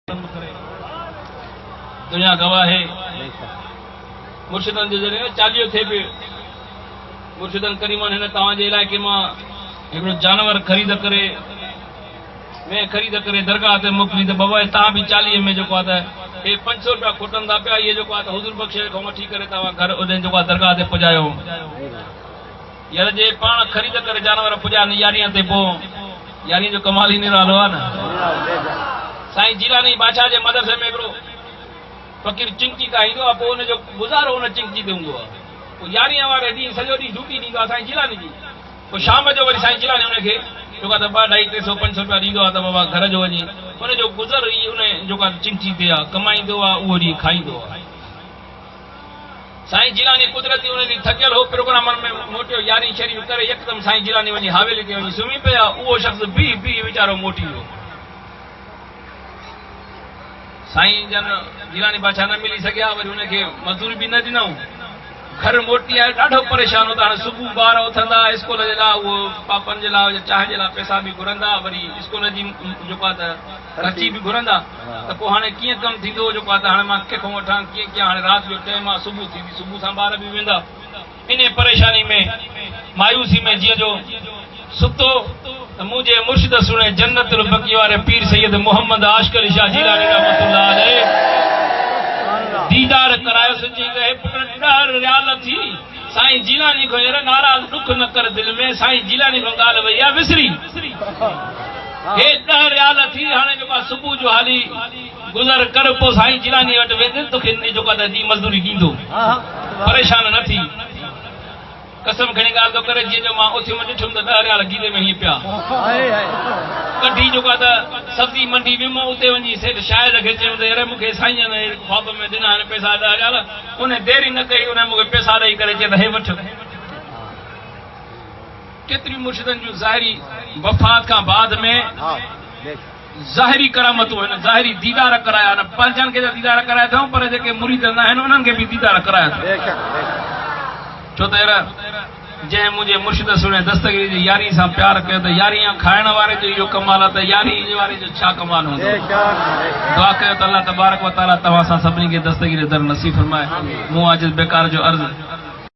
दुनिया गवाह है मुर्शिदन जो जरिए चालियो थे पे मुर्शिदन करीमन हिन तव्हांजे इलाइक़े मां हिकिड़ो जानवर ख़रीद करे मैं ख़रीद करे दरगाह ते मोकिली त बाबा तव्हां बि 40 में जेको आहे त हे 500 रुपया खुटंदा पिया इहे जेको आहे त हुज़ूर बख़्श खां वठी करे तव्हां घर उन्हनि जेको आहे दरगाह ते पुॼायो यार जे पाण ख़रीद करे जानवर पुॼाइनि यारीअ ते पोइ यारी जो कमाल ई निरालो आहे न। साईं जिलानी बादशाह जे मदरसे में हिकिड़ो फ़कीर चिंकी ॻाईंदो आहे पोइ हुनजो गुज़ारो हुन चिंकी ते हूंदो आहे पोइ 11 वारे ॾींहुं सॼो ॾींहुं ड्यूटी ॾींदो आहे साईं जिलानी जी पोइ शाम जो वरी साईं जिलानी हुनखे जेको आहे त 200, 250, 500 रुपया ॾींदो आहे त बाबा घर जो वञी हुनजो गुज़र ई हुन जेको आहे चिंकी ते आहे कमाईंदो आहे उहो ॾींहुं खाईंदो आहे। साईं जिलानी कुदरती हुन ॾींहुं थकियल हो प्रोग्रामनि में मोटियो 11 शरीफ़ करे यकदमि साईं जिलानी वञी हवेली ते वञी सुम्ही पिया उहो शख़्स बि वीचारो मोटी वियो। साईं जन जिलानी बादशाह न मिली सघिया वरी हुनखे मज़दूरी बि न ॾिनऊं घर मोटी आयो ॾाढो परेशान हो त हाणे सुबुह ॿार उथंदा स्कूल जे लाइ उहो पापनि जे लाइ चांहि जे लाइ पैसा बि घुरंदा वरी स्कूल जी जेको आहे त ख़र्ची बि घुरंदा त पोइ हाणे कीअं कमु थींदो जेको आहे त हाणे मां कंहिंखां वठां कीअं कीअं हाणे राति जो टाइम आहे सुबुह थींदी सुबुह सां ॿार बि वेंदा इन परेशानी में मायूसी में जीअं जो सुतो त मुंहिंजे मुर्शिद सुणे जन्नतुल बक़ी वारे पीर सैयद मोहम्मद आशिक़ अली शाह जिलानी रहमतुल्लाह अलैह दीदार करायो सची गए पुत्र डर रियाल थी साईं जिलानी को यार नाराज दुख न कर दिल में साईं जिलानी को गाल भैया विसरी हे डर रियाल थी हाने जो का सुबह जो हाली गुजर कर पो साईं जिलानी वट वेंदे तो खिंदी जो का दी मजदूरी दींदो परेशान न थी कसम खणी गाल तो करे जी जो मां उथि में ॾिठुम त 10 रियाल गीले में ही पिया कढी जो का सब्जी मंडी विमो उते वञी सेठ शायद खे चयो त यार मूंखे साईं ने ख्वाब में ॾिना आहिनि पैसा 10 रियाल उन देरी न कई उन मूंखे पैसा ॾेई करे चयो त हे वठ केतिरी मुर्शिदनि जूं ज़ाहिरी वफ़ात खां बाद में ज़ाहिरी करामतूं आहिनि ज़ाहिरी दीदार कराया आहिनि पंहिंजनि खे त दीदार कराया अथऊं पर जेके मुरीद न आहिनि उन्हनि खे बि दीदार कराया अथऊं छो त यार जंहिं मुंहिंजे मुर्शिद सुणे दस्तगीरी जी यारी सां प्यार कयो त यारी खाइण वारे जो इहो कमाल आहे त यारी वारे जो छा कमाल हूंदो। दुआ कयो त अल्लाह तबारक व तआला तव्हां सां सभिनी खे दस्तगीरी दर नसीब फरमाए। मूं आज बेकार जो अर्ज़